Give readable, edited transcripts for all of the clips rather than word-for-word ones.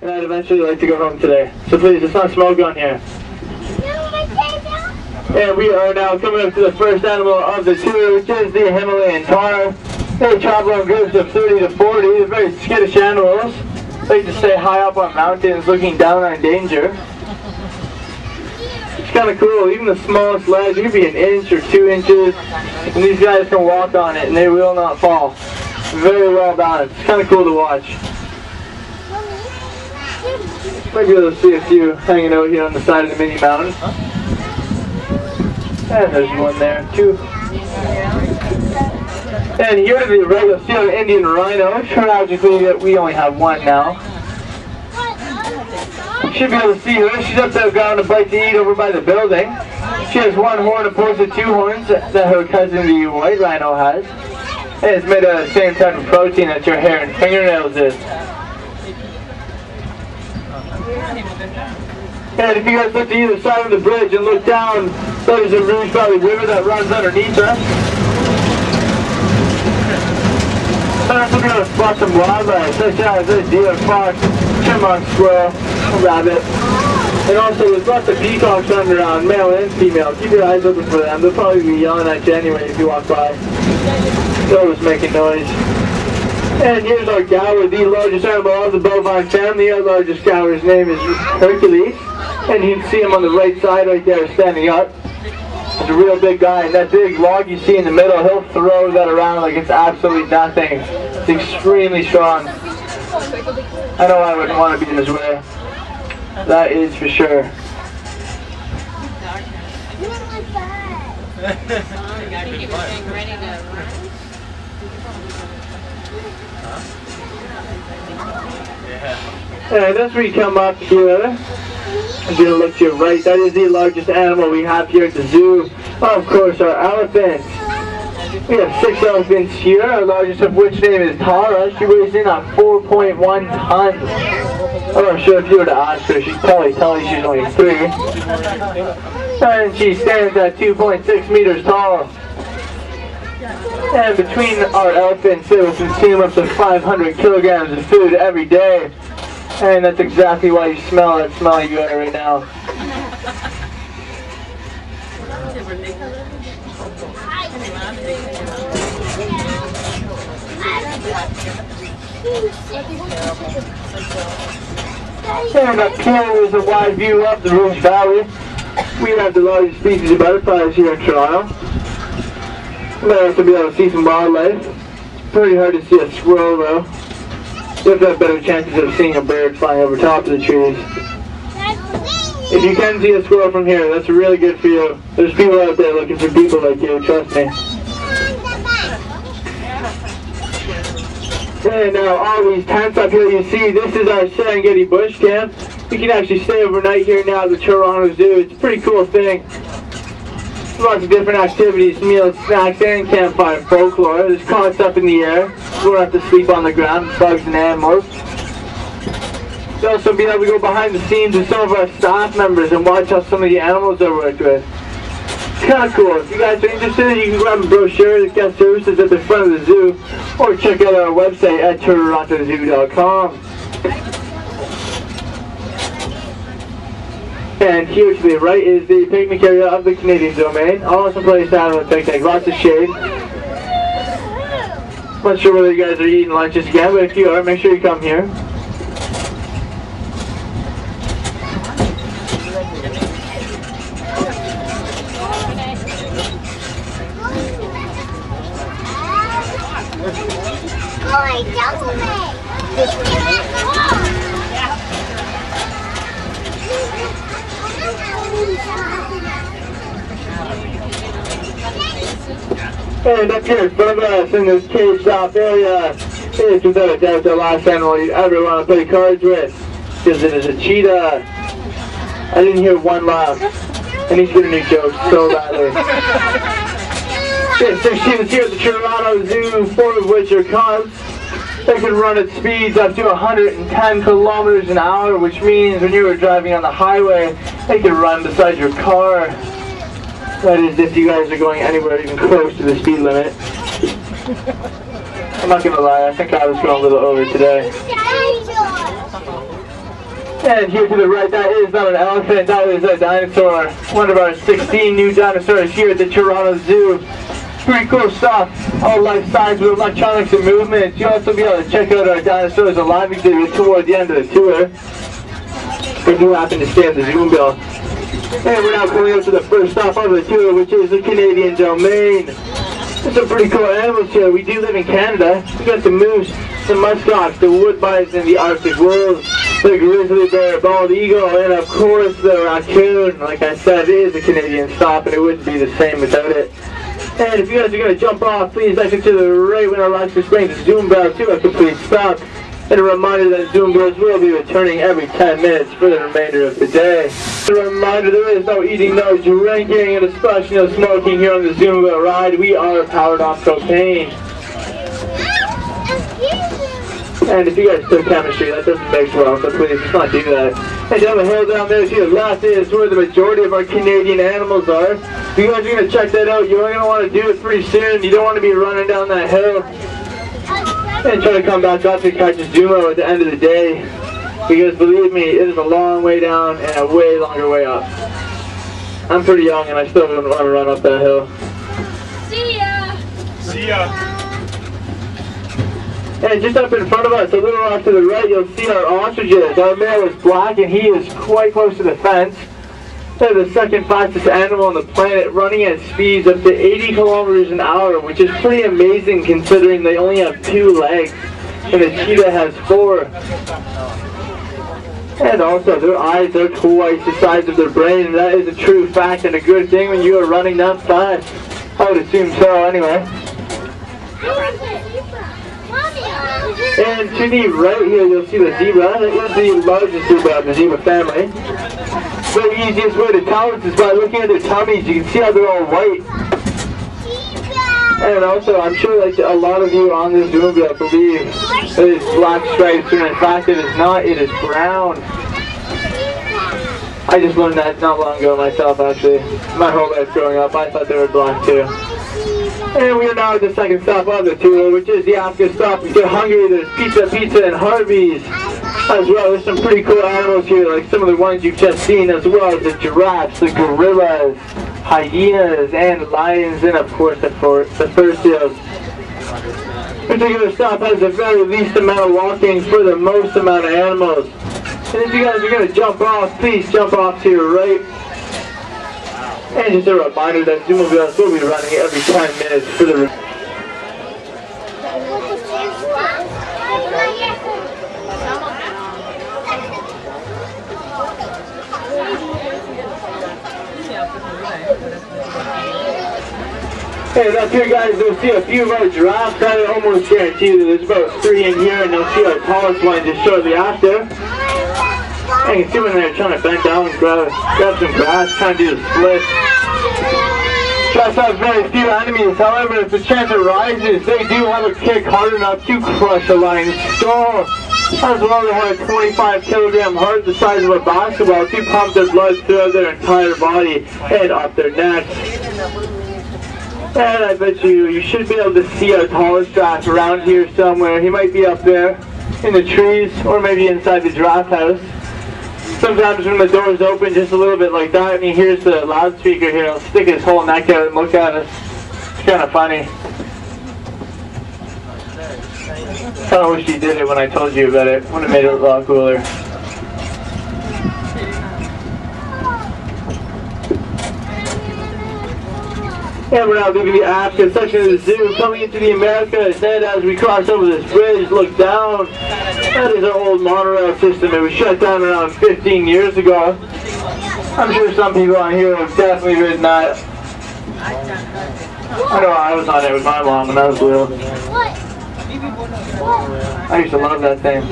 and I'd eventually like to go home today. So please, let's not smoke on here. And we are now coming up to the first animal of the tour, which is the Himalayan tahr. They travel in groups of 30 to 40. They're very skittish animals. They like to stay high up on mountains looking down on danger. It's kind of cool. Even the smallest ledge, it could be an inch or 2 inches, and these guys can walk on it and they will not fall. Very well balanced. It's kind of cool to watch. Might be able to see a few hanging out here on the side of the mini mountain. And there's one there too. And here to the right, you'll see our Indian rhino. Tragically, we only have one now. You should be able to see her. She's up there grabbing a bite to eat over by the building. She has one horn opposed to 2 horns that her cousin, the white rhino, has. And it's made of the same type of protein that your hair and fingernails is. And if you guys look to either side of the bridge and look down, there's a Rouge Valley River that runs underneath us. And also be able to spot some wildlife, such as a deer, fox, chipmunk, squirrel, rabbit. And also there's lots of peacocks running around, male and female. Keep your eyes open for them. They'll probably be yelling at you anyway if you walk by. They're always making noise. And here's our gaur, the largest animal of the bovine family. Our largest gaur's name is Hercules. And you can see him on the right side right there standing up. He's a real big guy, and that big log you see in the middle, he'll throw that around like it's absolutely nothing. It's extremely strong. I know I wouldn't want to be in his way. That is for sure. And as we come up here, I'm going to look to your right. That is the largest animal we have here at the zoo. Of course, our elephants. We have 6 elephants here, our largest of which name is Tara. She weighs in at 4.1 tons. I'm not sure if you were to ask her, she'd probably tell you she's only 3. And she stands at 2.6 meters tall. And between our elephants, they will consume up to 500 kilograms of food every day. And that's exactly why you smell that smelly good right now. And up here is a wide view of the Rouge Valley. We have the largest species of butterflies here in Toronto. You might also be able to see some wildlife. Pretty hard to see a squirrel though. You have to have better chances of seeing a bird flying over top of the trees. If you can see a squirrel from here, that's really good for you. There's people out there looking for people like you, trust me. And now all these tents up here you see, this is our Serengeti Bush Camp. You can actually stay overnight here now at the Toronto Zoo. It's a pretty cool thing. Lots of different activities, meals, snacks, and campfire folklore. There's cots up in the air. You won't have to sleep on the ground, bugs and animals. You'll also be able to go behind the scenes with some of our staff members and watch how some of the animals are worked with. It's kind of cool. If you guys are interested, you can grab a brochure, the guest services at the front of the zoo, or check out our website at torontozoo.com. And here to the right is the picnic area of the Canadian Domain. Awesome place to have a picnic, lots of shade. Not sure whether you guys are eating lunches again, but if you are, make sure you come here. And up here in front of us in this caged off area is without a doubt the last animal you ever want to play cards with, because it is a cheetah. I didn't hear one laugh. I need to get a new joke so badly. There's 6 cheetahs here at the Toronto Zoo, 4 of which are cubs. They can run at speeds up to 110 kilometers an hour, which means when you were driving on the highway, they can run beside your car. That is, if you guys are going anywhere even close to the speed limit. I'm not gonna lie, I think I was going a little over today. And here to the right, that is not an elephant, that is a dinosaur. One of our 16 new dinosaurs here at the Toronto Zoo. Pretty cool stuff, all life size with electronics and movements. You'll also be able to check out our Dinosaurs Alive exhibit toward the end of the tour, if you happen to stay at the Zoomville. And we're now coming up to the first stop of the tour, which is the Canadian Domain. There's some pretty cool animals here. We do live in Canada. We got the moose, the muskox, the wood bison, the Arctic wolves, the grizzly bear, bald eagle, and of course the raccoon. Like I said, it is a Canadian stop, and it wouldn't be the same without it. And if you guys are going to jump off, please exit to the right when our Rochester Springs Zoomville to a complete stop. And a reminder that Zoomvilles will be returning every 10 minutes for the remainder of the day. A reminder, there is no eating, no drinking, and especially no smoking here on the Zoomville ride. We are powered off cocaine. And if you guys took chemistry, that doesn't mix well, so please just not do that. And down the hill down there to the left is where the majority of our Canadian animals are. If you guys are going to check that out, you're going to want to do it pretty soon. You don't want to be running down that hill and try to come back up to catch a Zumo at the end of the day. Because believe me, it is a long way down and a way longer way up. I'm pretty young and I still don't want to run up that hill. See ya! See ya! And just up in front of us, a little off to the right, you'll see our ostriches. Our male is black and he is quite close to the fence. They're the second fastest animal on the planet, running at speeds up to 80 kilometers an hour, which is pretty amazing considering they only have 2 legs, and the cheetah has 4. And also, their eyes are twice the size of their brain, and that is a true fact and a good thing when you are running that fast. I would assume so, anyway. And to the right here, you'll see the zebra. That is the largest zebra of the zebra family. The easiest way to tell this is by looking at their tummies. You can see how they're all white. And also, I'm sure like a lot of you on this Zoomville believe that it's black stripes, and in fact it is not, it is brown. I just learned that not long ago myself, actually. My whole life growing up, I thought they were black too. And we are now at the second stop of the tour, which is the Africa stop. If you get hungry, there's Pizza and Harvey's as well. There's some pretty cool animals here, like some of the ones you've just seen, as well as the giraffes, the gorillas, hyenas, and lions, and of course the fur seals. This particular stop has the very least amount of walking for the most amount of animals. And if you guys are going to jump off, please jump off to your right. And just a reminder that Zoomvilles will be running every 10 minutes for the... And up here, guys, you'll see a few of our giraffes. I almost guarantee that there's about 3 in here, and you'll see our tallest one just shortly after. And you can see when they're trying to bend down and grab some grass, trying to do a split. Giraffes have very few enemies. However, if the chance arises, they do have a kick hard enough to crush a lion's skull. As well, they have a 25-kilogram heart the size of a basketball to pump their blood throughout their entire body and up their neck. And I bet you should be able to see our tallest giraffe around here somewhere. He might be up there in the trees or maybe inside the giraffe house. Sometimes when the doors open just a little bit like that and he hears the loudspeaker here, he'll stick his whole neck out and look at us. It's kind of funny. I kind of wish he did it when I told you about it. Would have made it a lot cooler. And we're now leaving the Africa section of the zoo, coming into the Americas. And as we cross over this bridge, look down. That is our old monorail system. It was shut down around 15 years ago. I'm sure some people on here have definitely ridden that. I know I was on it with my mom when I was little. I used to love that thing.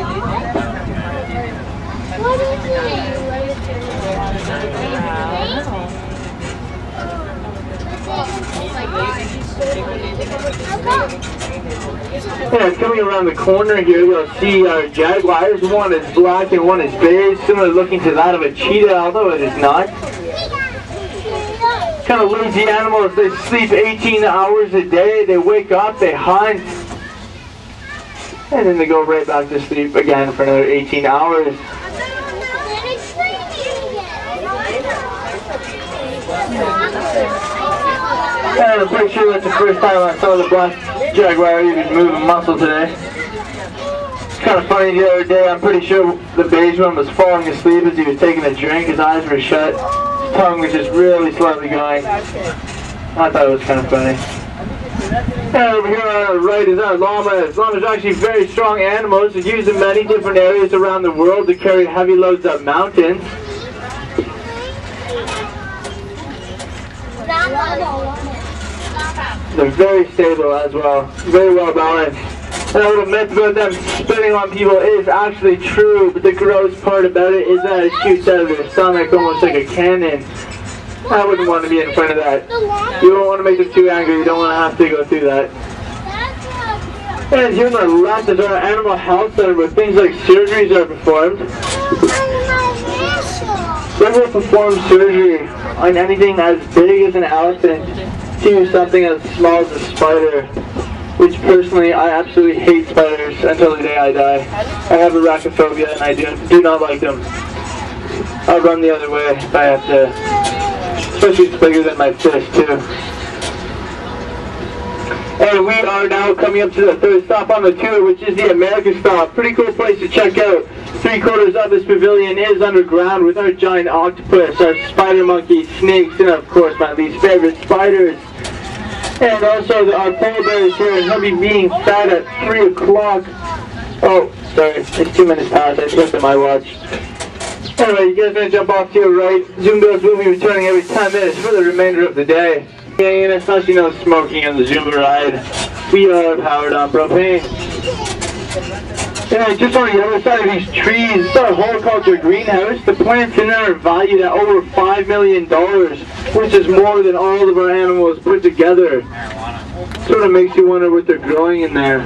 Yeah, coming around the corner here, we'll see our jaguars. One is black and one is beige, similar looking to that of a cheetah, although it is not. Kind of lazy animals. They sleep 18 hours a day. They wake up, they hunt, and then they go right back to sleep again for another 18 hours. And I'm pretty sure that's the first time I saw the black jaguar even move a muscle today. It's kind of funny, the other day, I'm pretty sure the beige one was falling asleep as he was taking a drink. His eyes were shut. His tongue was just really slowly going. I thought it was kind of funny. And over here on the right is our llamas. Llamas are actually very strong animals. They're used in many different areas around the world to carry heavy loads up mountains. They're very stable as well, very well balanced. And a little myth about them spitting on people is actually true, but the gross part about it is that it shoots out of their stomach almost like a cannon. I wouldn't want to be in front of that. You don't want to make them too angry, you don't want to have to go through that. And here on the left is our animal health center where things like surgeries are performed. They will perform surgery on anything as big as an elephant to something as small as a spider, which personally I absolutely hate spiders until the day I die. I have arachnophobia and I do not like them. I'll run the other way if I have to, especially if it's bigger than my fist too. And we are now coming up to the third stop on the tour, which is the America Stop. Pretty cool place to check out. 3/4 of this pavilion is underground with our giant octopus, our spider monkey, snakes, and of course my least favorite, spiders. And also our polar bears here, and he'll be being fed at 3 o'clock. Oh, sorry, it's 2 minutes past. I looked at my watch. Anyway, you guys are going to jump off to your right. Zumbos will be returning every 10 minutes for the remainder of the day. And especially no smoking on the Zumba ride. We are powered on propane. And just on the other side of these trees, it's our horticulture greenhouse. The plants in there are valued at over $5 million, which is more than all of our animals put together. Sort of makes you wonder what they're growing in there.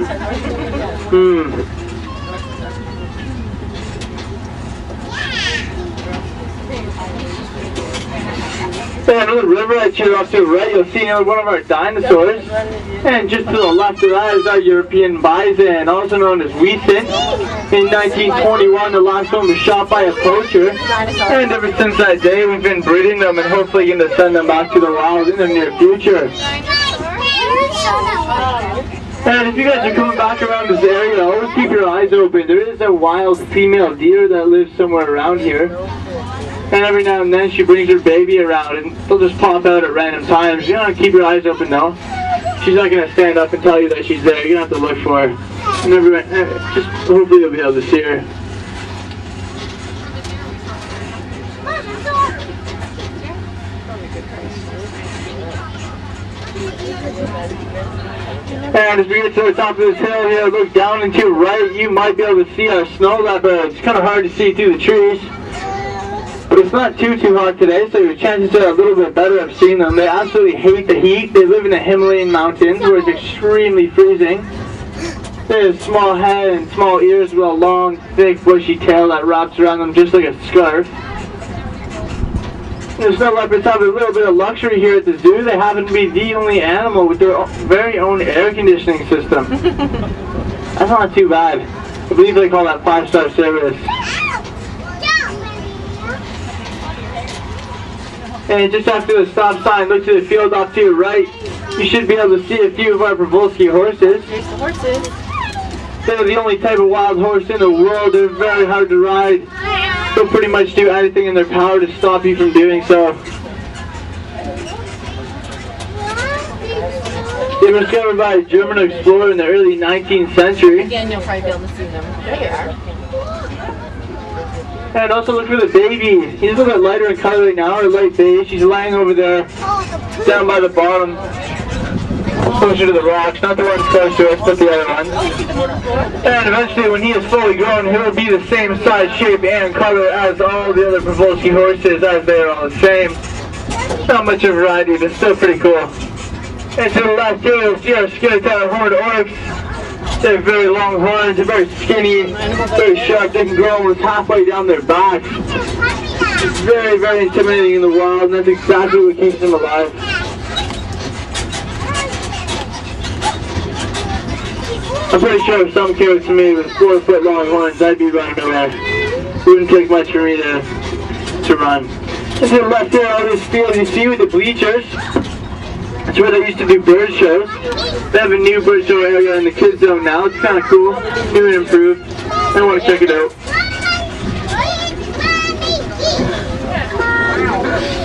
And on the river I cheer off to the right, you'll see one of our dinosaurs. And just to the left of that is our European bison, also known as Wiesent. In 1921, the last one was shot by a poacher. And ever since that day, we've been breeding them and hopefully going to send them back to the wild in the near future. And if you guys are coming back around this area, always keep your eyes open. There is a wild female deer that lives somewhere around here. And every now and then she brings her baby around and they'll just pop out at random times. You gotta keep your eyes open though. She's not gonna stand up and tell you that she's there. You're gonna have to look for her. And just hopefully you'll be able to see her. And as we get to the top of this hill here, look down and to your right, you might be able to see our snow leopard. It's kind of hard to see through the trees. But it's not too hot today, so your chances are a little bit better of seeing them. They absolutely hate the heat. They live in the Himalayan mountains where it's extremely freezing. They have a small head and small ears with a long, thick, bushy tail that wraps around them just like a scarf. The snow leopards have a little bit of luxury here at the zoo. They happen to be the only animal with their very own air conditioning system. That's not too bad. I believe they call that 5-star service. And just after the stop sign, look to the field off to your right. You should be able to see a few of our Przewalski horses. Here's the horses. They're the only type of wild horse in the world. They're very hard to ride. They'll pretty much do anything in their power to stop you from doing so. They were discovered by a German explorer in the early 19th century. Again, you'll probably be able to see them. There they are. And also look for the baby. He's a little bit lighter in color right now, or light beige. He's lying over there, down by the bottom, closer to the rocks. Not the ones close to us, but the other ones. And eventually, when he is fully grown, he will be the same size, shape, and color as all the other Przewalski horses, as they are all the same. Not much of a variety, but still pretty cool. And to the left here, you'll see our Skinner horned oryx. They have very long horns, they're very skinny, very sharp. They can grow almost halfway down their back. It's very, very intimidating in the wild, and that's exactly what keeps them alive. I'm pretty sure if someone came to me with 4-foot long horns, I'd be running away. It wouldn't take much for me to run. To the left there, all this field you see with the bleachers. That's where they used to do bird shows. They have a new bird show area in the kids zone now. It's kind of cool, new and improved. I want to check it out.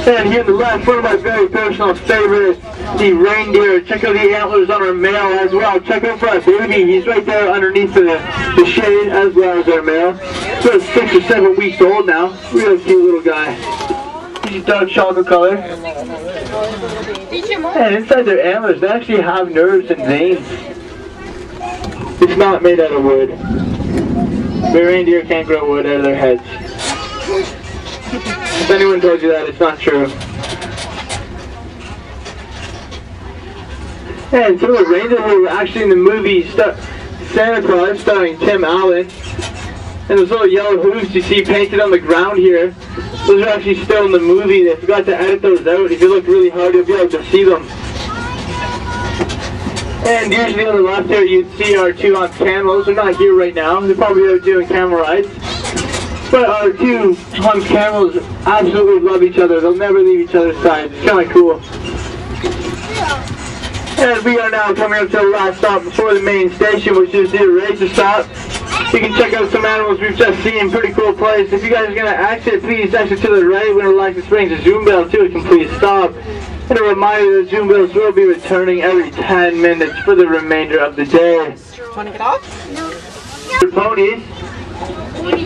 And here on the left, one of my very personal favorites, the reindeer. Check out the antlers on our male as well. Check out for our baby. He's right there underneath the shade as well as our male. He's about 6 or 7 weeks old now. Real cute little guy. He's dark chocolate color. And inside their antlers, they actually have nerves and veins. It's not made out of wood. The reindeer can't grow wood out of their heads. If anyone told you that, it's not true. And some of the reindeer who were actually in the movie Santa Claus, starring Tim Allen. And those little yellow hooves you see painted on the ground here, those are actually still in the movie. They forgot to edit those out. If you look really hard, you'll be able to see them. And usually on the left here, you'd see our two on camels. They're not here right now. They're probably out doing camel rides. But our two humped camels absolutely love each other. They'll never leave each other's side. It's kind of cool. And we are now coming up to the last stop before the main station, which is the Racer stop. You can check out some animals we've just seen. Pretty cool place. If you guys are going to exit, please exit to the right. We're going to like to bring the Zoom Bell to a complete stop. And a reminder that Zoom Bells will be returning every 10 minutes for the remainder of the day. Want to get off? The ponies.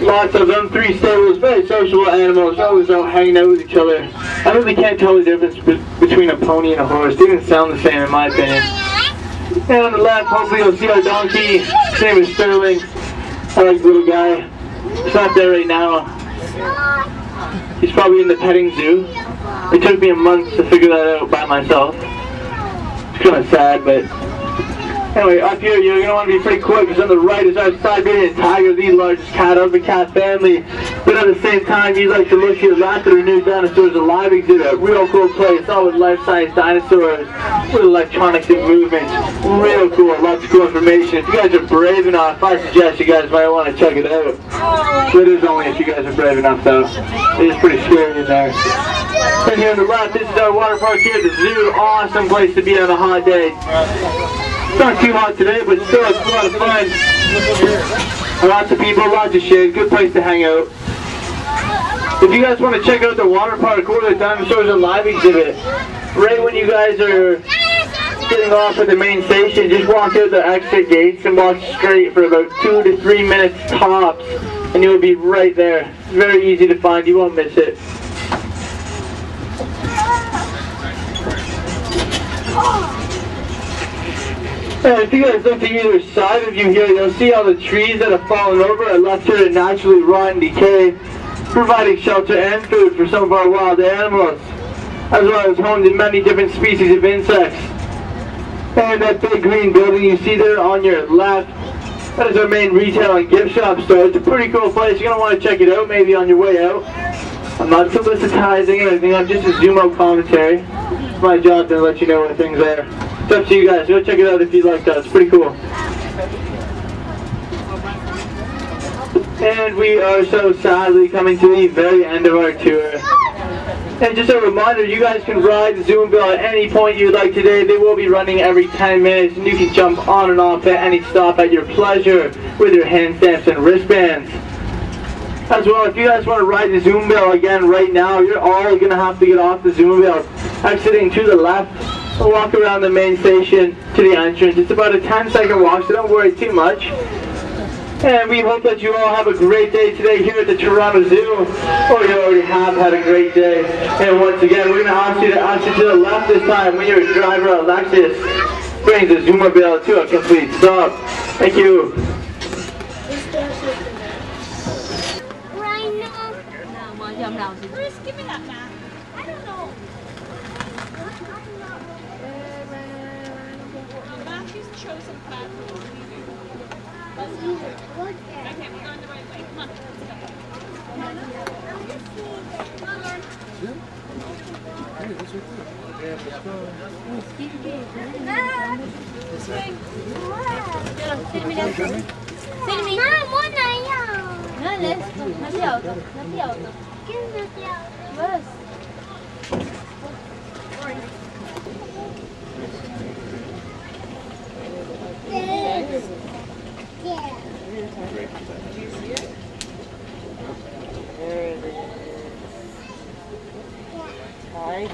Lots of them, 3 stables, very sociable animals, always out hanging out with each other. I really can't tell the difference between a pony and a horse. They even sound the same in my opinion. And on the left, hopefully you'll see our donkey. His name is Sterling. I like the little guy. He's not there right now. He's probably in the petting zoo. It took me a month to figure that out by myself. It's kind of sad, but... Anyway, up here, you're going to want to be pretty quick, because on the right is our Siberian Tiger, the largest cat of the cat family. But at the same time, you'd like to look here at their new Dinosaurs Alive exhibit. Real cool place, all with life-size dinosaurs, with electronics and movement. Real cool, lots of cool information. If you guys are brave enough, I suggest you guys might want to check it out. But it is only if you guys are brave enough, though. It is pretty scary in there. And here on the left, this is our water park here at the zoo. Awesome place to be on a hot day. It's not too hot today, but still it's a lot of fun. Lots of people, lots of shade, good place to hang out. If you guys want to check out the water park or the Dinosaurs Alive exhibit, right when you guys are getting off at the main station, just walk out the exit gates and walk straight for about 2 to 3 minutes tops, and you'll be right there. It's very easy to find, you won't miss it. And if you guys look to either side of you here, you'll see all the trees that have fallen over and left here to naturally rot and decay, providing shelter and food for some of our wild animals, as well as home to many different species of insects. And that big green building you see there on your left, that is our main retail and gift shop store. It's a pretty cool place. You're going to want to check it out maybe on your way out. I'm not solicitizing or anything, I'm just a zoom out commentary. It's my job to let you know where things are. It's up to you guys. Go check it out if you'd like that. It's pretty cool. And we are so sadly coming to the very end of our tour. And just a reminder, you guys can ride the Zoom Bell at any point you'd like today. They will be running every 10 minutes, and you can jump on and off at any stop at your pleasure with your hand stamps and wristbands. As well, if you guys want to ride the Zoom Bell again right now, you're all going to have to get off the Zoom Bell, exiting to the left. We'll walk around the main station to the entrance. It's about a 10-second walk, so don't worry too much. And we hope that you all have a great day today here at the Toronto Zoo, or you already have had a great day. And once again, we're going to ask you to exit to the left this time when your driver, Alexis, brings the Zoomobile to a complete stop. Thank you. Who's giving up now? I don't know. Matthew's chosen path. Okay, we're going the right way. Come on, let's go.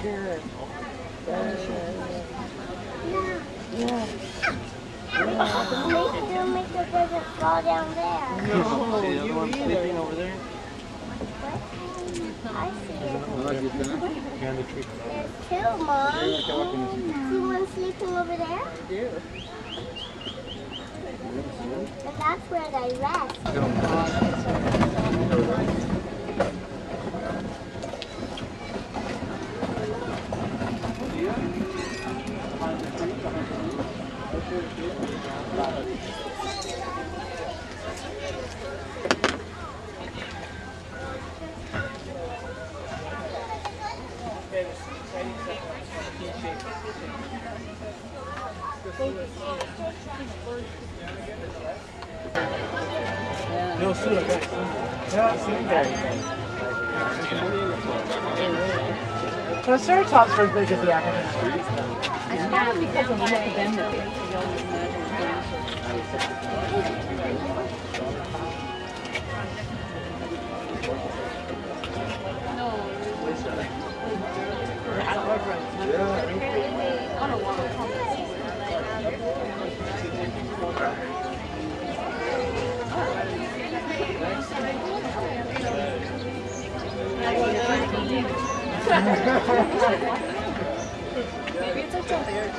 Good. Yeah. Make sure Mr. doesn't fall down there. No, you either. over there. I see it. Behind the tree. There's two, Mom. See one sleeping over there? I do. And that's where they rest. No, see like that. Yeah, see that. The Ceratop's are as big as the African. It's not because of what them that maybe it's like something there.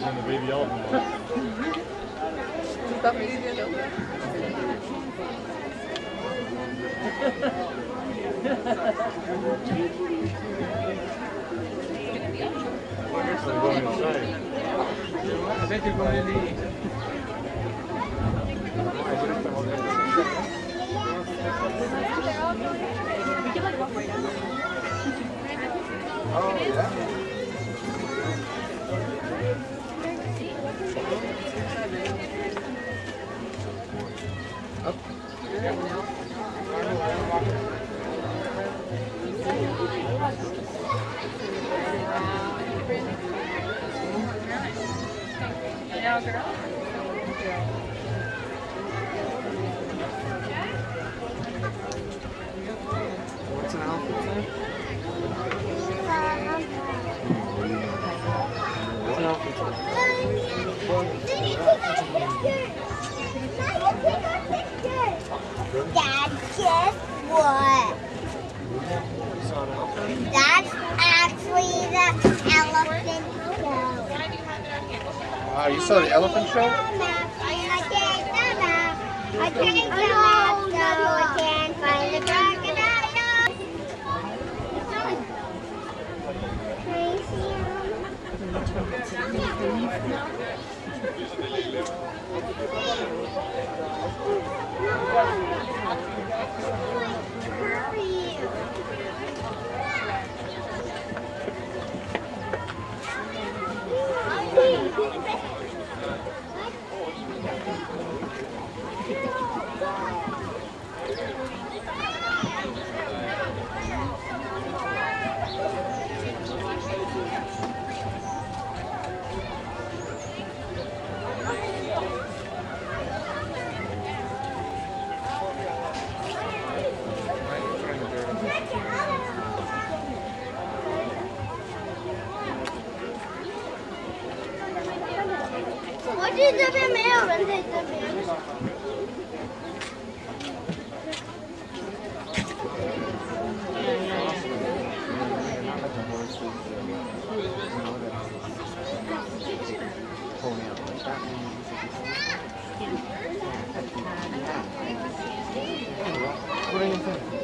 And the baby elephant. I bet you're going to need. Oh, yeah. What's an elephant say? What's an elephant Dad, guess what? That's actually the elephant show. Wow, you saw the elephant show? I can't find the crocodile. 我记得这边没有人在这边。What do you think?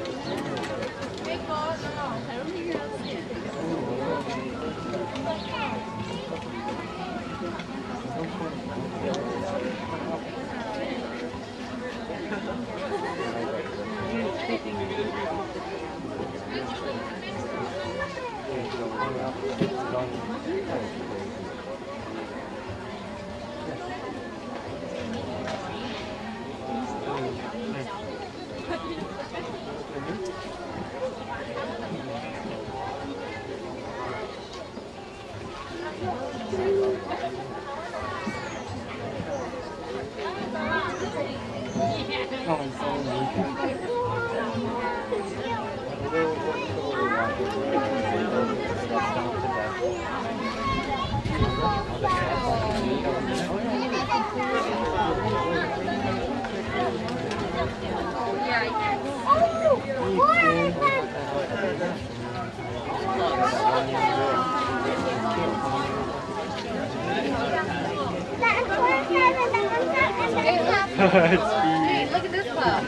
Hey, look at this pup.